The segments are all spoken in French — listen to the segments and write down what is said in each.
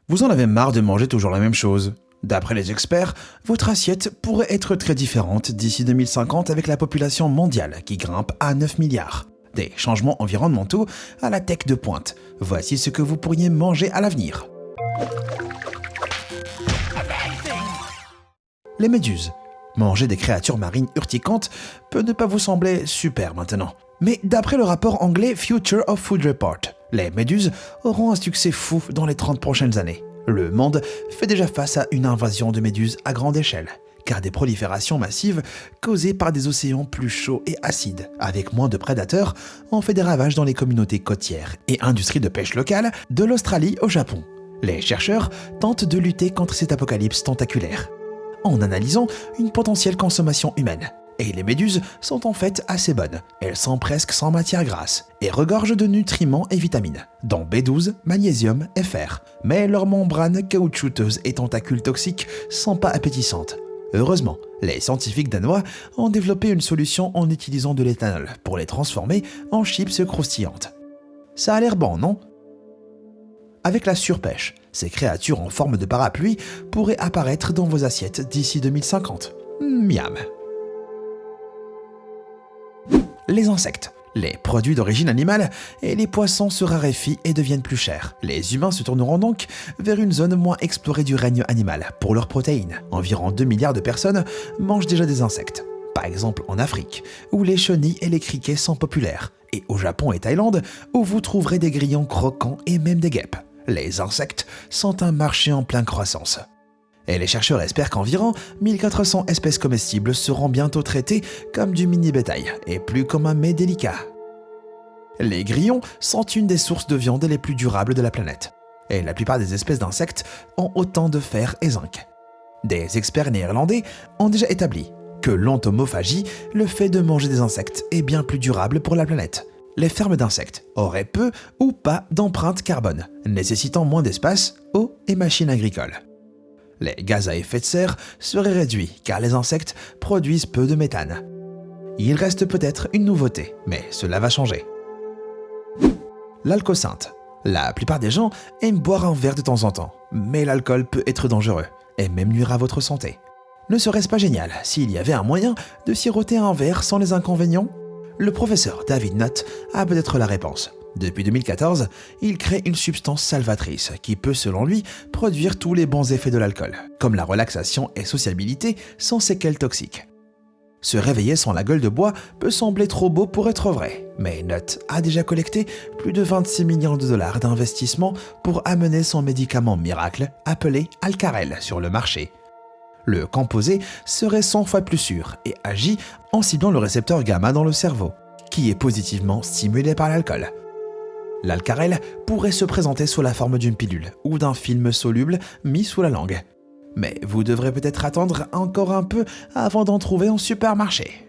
Vous en avez marre de manger toujours la même chose? D'après les experts, votre assiette pourrait être très différente d'ici 2050 avec la population mondiale qui grimpe à 9 milliards. Des changements environnementaux à la tech de pointe. Voici ce que vous pourriez manger à l'avenir. Les méduses. Manger des créatures marines urticantes peut ne pas vous sembler super maintenant. Mais d'après le rapport anglais Future of Food Report, les méduses auront un succès fou dans les 30 prochaines années. Le monde fait déjà face à une invasion de méduses à grande échelle, car des proliférations massives causées par des océans plus chauds et acides, avec moins de prédateurs, ont fait des ravages dans les communautés côtières et industries de pêche locales, de l'Australie au Japon. Les chercheurs tentent de lutter contre cet apocalypse tentaculaire, en analysant une potentielle consommation humaine. Et les méduses sont en fait assez bonnes. Elles sont presque sans matière grasse et regorgent de nutriments et vitamines, dont B12, magnésium et fer. Mais leurs membranes caoutchouteuses et tentacules toxiques sont pas appétissantes. Heureusement, les scientifiques danois ont développé une solution en utilisant de l'éthanol pour les transformer en chips croustillantes. Ça a l'air bon, non? Avec la surpêche, ces créatures en forme de parapluie pourraient apparaître dans vos assiettes d'ici 2050. Miam! Les insectes. Les produits d'origine animale et les poissons se raréfient et deviennent plus chers. Les humains se tourneront donc vers une zone moins explorée du règne animal pour leurs protéines. Environ 2 milliards de personnes mangent déjà des insectes. Par exemple en Afrique, où les chenilles et les criquets sont populaires. Et au Japon et Thaïlande, où vous trouverez des grillons croquants et même des guêpes. Les insectes sont un marché en pleine croissance. Et les chercheurs espèrent qu'environ 1400 espèces comestibles seront bientôt traitées comme du mini-bétail et plus comme un mets délicat. Les grillons sont une des sources de viande les plus durables de la planète. Et la plupart des espèces d'insectes ont autant de fer et zinc. Des experts néerlandais ont déjà établi que l'entomophagie, le fait de manger des insectes, est bien plus durable pour la planète. Les fermes d'insectes auraient peu ou pas d'empreinte carbone, nécessitant moins d'espace, eau et machines agricoles. Les gaz à effet de serre seraient réduits car les insectes produisent peu de méthane. Il reste peut-être une nouveauté, mais cela va changer. L'alcosynte. La plupart des gens aiment boire un verre de temps en temps, mais l'alcool peut être dangereux et même nuire à votre santé. Ne serait-ce pas génial s'il y avait un moyen de siroter un verre sans les inconvénients? Le professeur David Nutt a peut-être la réponse. Depuis 2014, il crée une substance salvatrice qui peut, selon lui, produire tous les bons effets de l'alcool, comme la relaxation et sociabilité sans séquelles toxiques. Se réveiller sans la gueule de bois peut sembler trop beau pour être vrai, mais Nutt a déjà collecté plus de 26 millions de dollars d'investissement pour amener son médicament miracle appelé Alcarel sur le marché. Le composé serait 100 fois plus sûr et agit en ciblant le récepteur gamma dans le cerveau, qui est positivement stimulé par l'alcool. L'Alcarel pourrait se présenter sous la forme d'une pilule ou d'un film soluble mis sous la langue. Mais vous devrez peut-être attendre encore un peu avant d'en trouver en supermarché.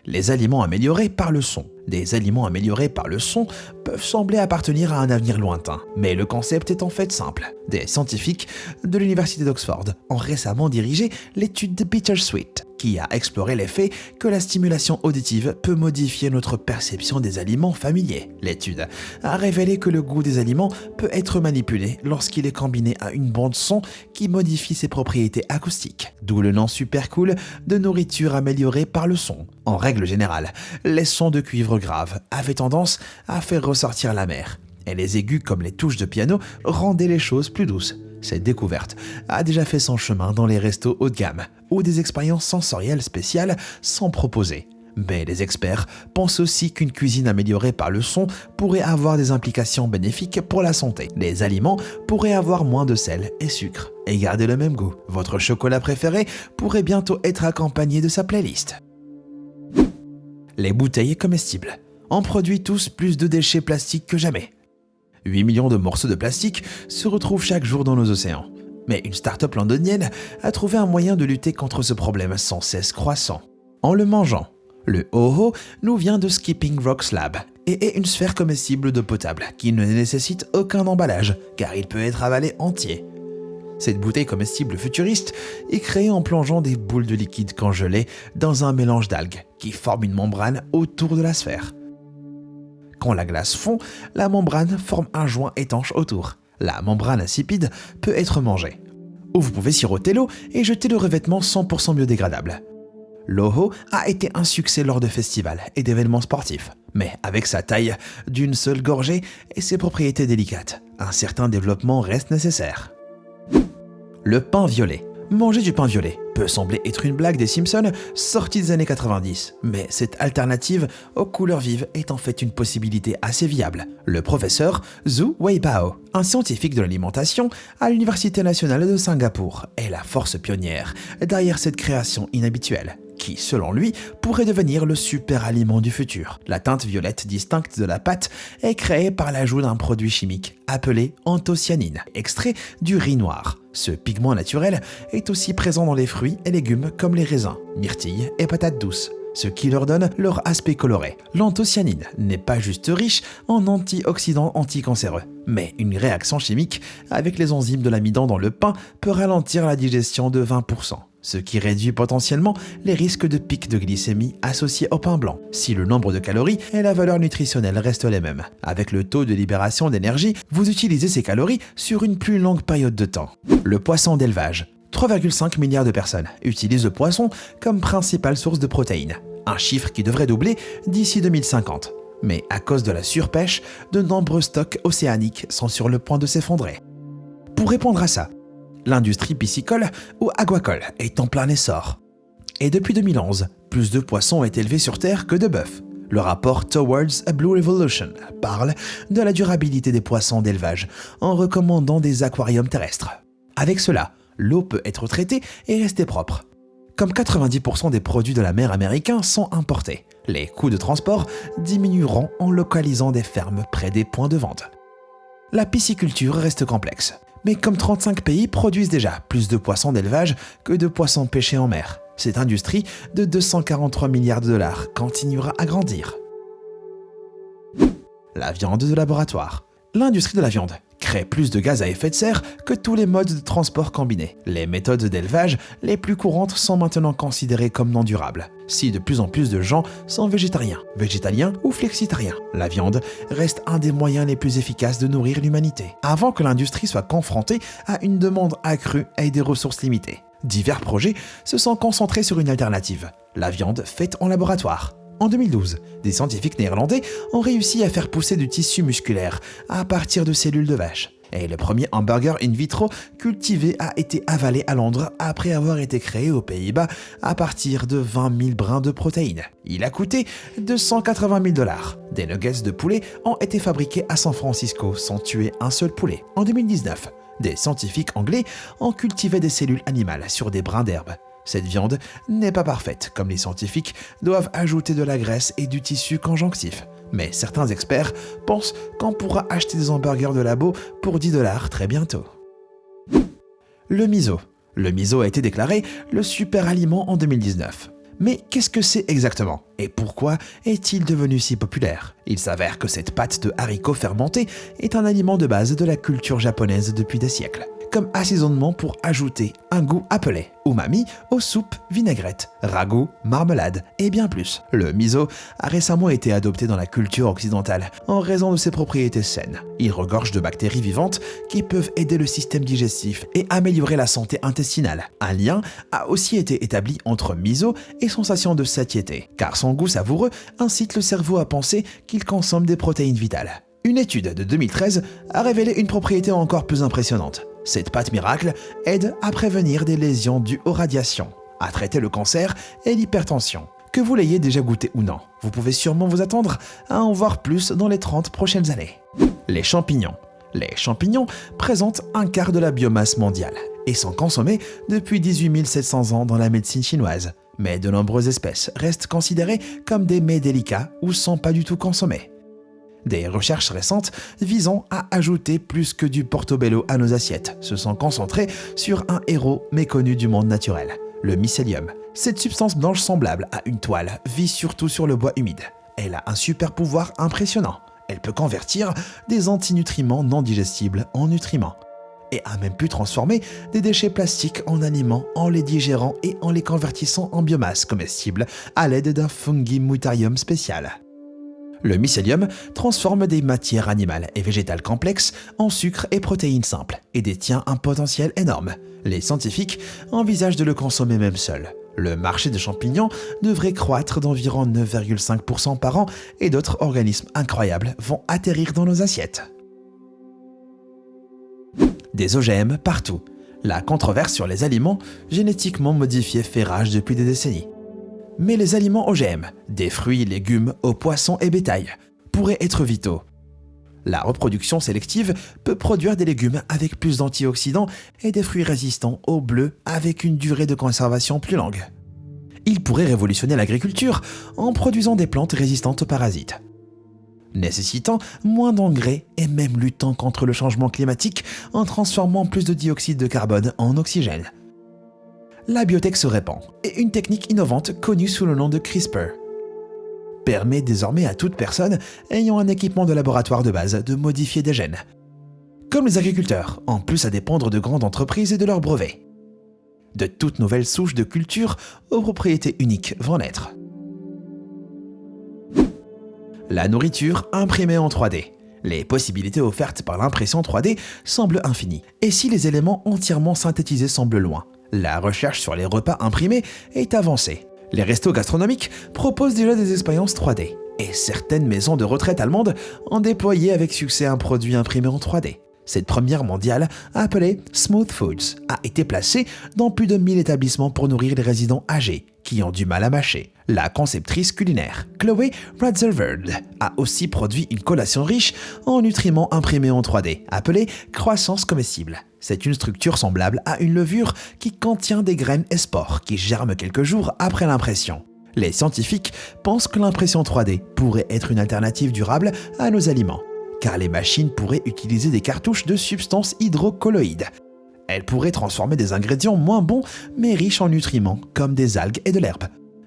Les aliments améliorés par le son. Des aliments améliorés par le son peuvent sembler appartenir à un avenir lointain, mais le concept est en fait simple. Des scientifiques de l'université d'Oxford ont récemment dirigé l'étude de Bittersweet, qui a exploré l'effet que la stimulation auditive peut modifier notre perception des aliments familiers. L'étude a révélé que le goût des aliments peut être manipulé lorsqu'il est combiné à une bande son qui modifie ses propriétés acoustiques, d'où le nom super cool de nourriture améliorée par le son. En règle générale, les sons de cuivre grave avaient tendance à faire ressortir la mer, et les aigus comme les touches de piano rendaient les choses plus douces. Cette découverte a déjà fait son chemin dans les restos haut de gamme, où des expériences sensorielles spéciales sont proposées. Mais les experts pensent aussi qu'une cuisine améliorée par le son pourrait avoir des implications bénéfiques pour la santé. Les aliments pourraient avoir moins de sel et sucre et garder le même goût. Votre chocolat préféré pourrait bientôt être accompagné de sa playlist. Les bouteilles comestibles. On produit tous plus de déchets plastiques que jamais. 8 millions de morceaux de plastique se retrouvent chaque jour dans nos océans. Mais une start-up londonienne a trouvé un moyen de lutter contre ce problème sans cesse croissant. En le mangeant. Le Oho nous vient de Skipping Rocks Lab et est une sphère comestible d'eau potable qui ne nécessite aucun emballage car il peut être avalé entier. Cette bouteille comestible futuriste est créée en plongeant des boules de liquide congelé dans un mélange d'algues qui forme une membrane autour de la sphère. Quand la glace fond, la membrane forme un joint étanche autour, La membrane insipide peut être mangée. Ou vous pouvez siroter l'eau et jeter le revêtement 100% biodégradable. L'Oho a été un succès lors de festivals et d'événements sportifs. Mais avec sa taille d'une seule gorgée et ses propriétés délicates, un certain développement reste nécessaire. Le pain violet. Manger du pain violet peut sembler être une blague des Simpsons sortie des années 90, mais cette alternative aux couleurs vives est en fait une possibilité assez viable. Le professeur Zhu Weibao, un scientifique de l'alimentation à l'Université nationale de Singapour, est la force pionnière derrière cette création inhabituelle, qui, selon lui, pourrait devenir le super aliment du futur. La teinte violette distincte de la pâte est créée par l'ajout d'un produit chimique appelé anthocyanine, extrait du riz noir. Ce pigment naturel est aussi présent dans les fruits et légumes comme les raisins, myrtilles et patates douces, ce qui leur donne leur aspect coloré. L'anthocyanine n'est pas juste riche en antioxydants anticancéreux, mais une réaction chimique avec les enzymes de l'amidon dans le pain peut ralentir la digestion de 20%. Ce qui réduit potentiellement les risques de pics de glycémie associés au pain blanc, si le nombre de calories et la valeur nutritionnelle restent les mêmes. Avec le taux de libération d'énergie, vous utilisez ces calories sur une plus longue période de temps. Le poisson d'élevage. 3,5 milliards de personnes utilisent le poisson comme principale source de protéines, un chiffre qui devrait doubler d'ici 2050. Mais à cause de la surpêche, de nombreux stocks océaniques sont sur le point de s'effondrer. Pour répondre à ça, l'industrie piscicole ou aquacole est en plein essor. Et depuis 2011, plus de poissons est élevé sur Terre que de bœufs. Le rapport Towards a Blue Revolution parle de la durabilité des poissons d'élevage en recommandant des aquariums terrestres. Avec cela, l'eau peut être traitée et rester propre. Comme 90% des produits de la mer américains sont importés, les coûts de transport diminueront en localisant des fermes près des points de vente. La pisciculture reste complexe. Mais comme 35 pays produisent déjà plus de poissons d'élevage que de poissons pêchés en mer, cette industrie de 243 milliards de dollars continuera à grandir. La viande de laboratoire. L'industrie de la viande crée plus de gaz à effet de serre que tous les modes de transport combinés. Les méthodes d'élevage les plus courantes sont maintenant considérées comme non durables. Si de plus en plus de gens sont végétariens ou flexitariens, la viande reste un des moyens les plus efficaces de nourrir l'humanité, avant que l'industrie soit confrontée à une demande accrue et des ressources limitées. Divers projets se sont concentrés sur une alternative, la viande faite en laboratoire. En 2012, des scientifiques néerlandais ont réussi à faire pousser du tissu musculaire à partir de cellules de vache. Et le premier hamburger in vitro cultivé a été avalé à Londres après avoir été créé aux Pays-Bas à partir de 20 000 brins de protéines. Il a coûté 280 000 $. Des nuggets de poulet ont été fabriqués à San Francisco sans tuer un seul poulet. En 2019, des scientifiques anglais ont cultivé des cellules animales sur des brins d'herbe. Cette viande n'est pas parfaite, comme les scientifiques doivent ajouter de la graisse et du tissu conjonctif. Mais certains experts pensent qu'on pourra acheter des hamburgers de labo pour 10 $ très bientôt. Le miso. Le miso a été déclaré le super aliment en 2019. Mais qu'est-ce que c'est exactement? Et pourquoi est-il devenu si populaire? Il s'avère que cette pâte de haricots fermentés est un aliment de base de la culture japonaise depuis des siècles, comme assaisonnement pour ajouter un goût appelé umami aux soupes, vinaigrettes, ragoûts, marmelades et bien plus. Le miso a récemment été adopté dans la culture occidentale en raison de ses propriétés saines. Il regorge de bactéries vivantes qui peuvent aider le système digestif et améliorer la santé intestinale. Un lien a aussi été établi entre miso et sensation de satiété, car son goût savoureux incite le cerveau à penser qu'il consomme des protéines vitales. Une étude de 2013 a révélé une propriété encore plus impressionnante. Cette pâte miracle aide à prévenir des lésions dues aux radiations, à traiter le cancer et l'hypertension. Que vous l'ayez déjà goûté ou non, vous pouvez sûrement vous attendre à en voir plus dans les 30 prochaines années. Les champignons. Les champignons présentent un quart de la biomasse mondiale et sont consommés depuis 18 700 ans dans la médecine chinoise. Mais de nombreuses espèces restent considérées comme des mets délicats ou sont pas du tout consommées. Des recherches récentes visant à ajouter plus que du portobello à nos assiettes se sont concentrées sur un héros méconnu du monde naturel, le mycélium. Cette substance blanche semblable à une toile vit surtout sur le bois humide. Elle a un super pouvoir impressionnant. Elle peut convertir des antinutriments non digestibles en nutriments et a même pu transformer des déchets plastiques en aliments en les digérant et en les convertissant en biomasse comestible à l'aide d'un fungimutarium spécial. Le mycélium transforme des matières animales et végétales complexes en sucre et protéines simples et détient un potentiel énorme. Les scientifiques envisagent de le consommer même seul. Le marché des champignons devrait croître d'environ 9,5% par an et d'autres organismes incroyables vont atterrir dans nos assiettes. Des OGM partout. La controverse sur les aliments génétiquement modifiés fait rage depuis des décennies. Mais les aliments OGM, des fruits, légumes, aux poissons et bétail, pourraient être vitaux. La reproduction sélective peut produire des légumes avec plus d'antioxydants et des fruits résistants au bleu avec une durée de conservation plus longue. Il pourrait révolutionner l'agriculture en produisant des plantes résistantes aux parasites, nécessitant moins d'engrais et même luttant contre le changement climatique en transformant plus de dioxyde de carbone en oxygène. La biotech se répand et une technique innovante connue sous le nom de CRISPR permet désormais à toute personne ayant un équipement de laboratoire de base de modifier des gènes. Comme les agriculteurs, en plus à dépendre de grandes entreprises et de leurs brevets. De toutes nouvelles souches de cultures aux propriétés uniques vont naître. La nourriture imprimée en 3D. Les possibilités offertes par l'impression 3D semblent infinies. Et si les éléments entièrement synthétisés semblent loin, la recherche sur les repas imprimés est avancée. Les restos gastronomiques proposent déjà des expériences 3D. Et certaines maisons de retraite allemandes ont déployé avec succès un produit imprimé en 3D. Cette première mondiale, appelée Smooth Foods, a été placée dans plus de 1000 établissements pour nourrir les résidents âgés qui ont du mal à mâcher. La conceptrice culinaire, Chloé Radzerveld, a aussi produit une collation riche en nutriments imprimés en 3D, appelée croissance comestible. C'est une structure semblable à une levure qui contient des graines et spores qui germent quelques jours après l'impression. Les scientifiques pensent que l'impression 3D pourrait être une alternative durable à nos aliments, car les machines pourraient utiliser des cartouches de substances hydrocolloïdes. Elles pourraient transformer des ingrédients moins bons mais riches en nutriments, comme des algues et de l'herbe.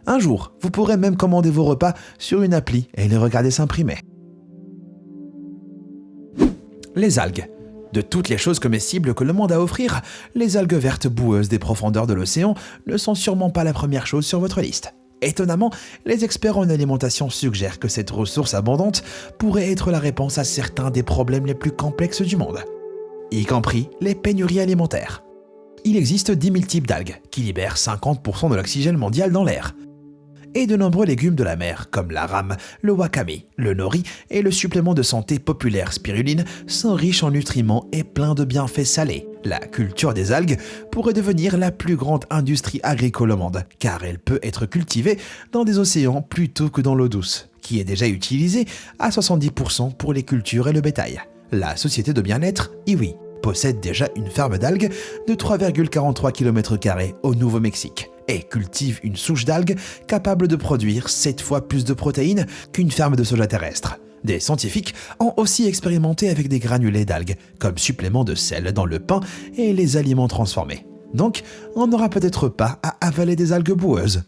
Un jour, vous pourrez même commander vos repas sur une appli et les regarder s'imprimer. Les algues. De toutes les choses comestibles que le monde a à offrir, les algues vertes boueuses des profondeurs de l'océan ne sont sûrement pas la première chose sur votre liste. Étonnamment, les experts en alimentation suggèrent que cette ressource abondante pourrait être la réponse à certains des problèmes les plus complexes du monde, y compris les pénuries alimentaires. Il existe 10 000 types d'algues qui libèrent 50% de l'oxygène mondial dans l'air. Et de nombreux légumes de la mer, comme la rame, le wakame, le nori et le supplément de santé populaire spiruline, sont riches en nutriments et pleins de bienfaits salés. La culture des algues pourrait devenir la plus grande industrie agricole au monde, car elle peut être cultivée dans des océans plutôt que dans l'eau douce, qui est déjà utilisée à 70% pour les cultures et le bétail. La société de bien-être, Iwi, possède déjà une ferme d'algues de 3,43 km² au Nouveau-Mexique et cultive une souche d'algues capable de produire 7 fois plus de protéines qu'une ferme de soja terrestre. Des scientifiques ont aussi expérimenté avec des granulés d'algues comme supplément de sel dans le pain et les aliments transformés. Donc, on n'aura peut-être pas à avaler des algues boueuses.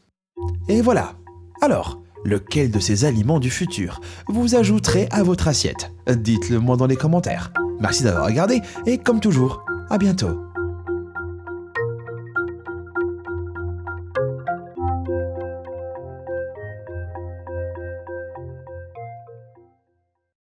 Et voilà. Alors, lequel de ces aliments du futur vous ajouterez à votre assiette? Dites-le moi dans les commentaires. Merci d'avoir regardé et comme toujours, à bientôt.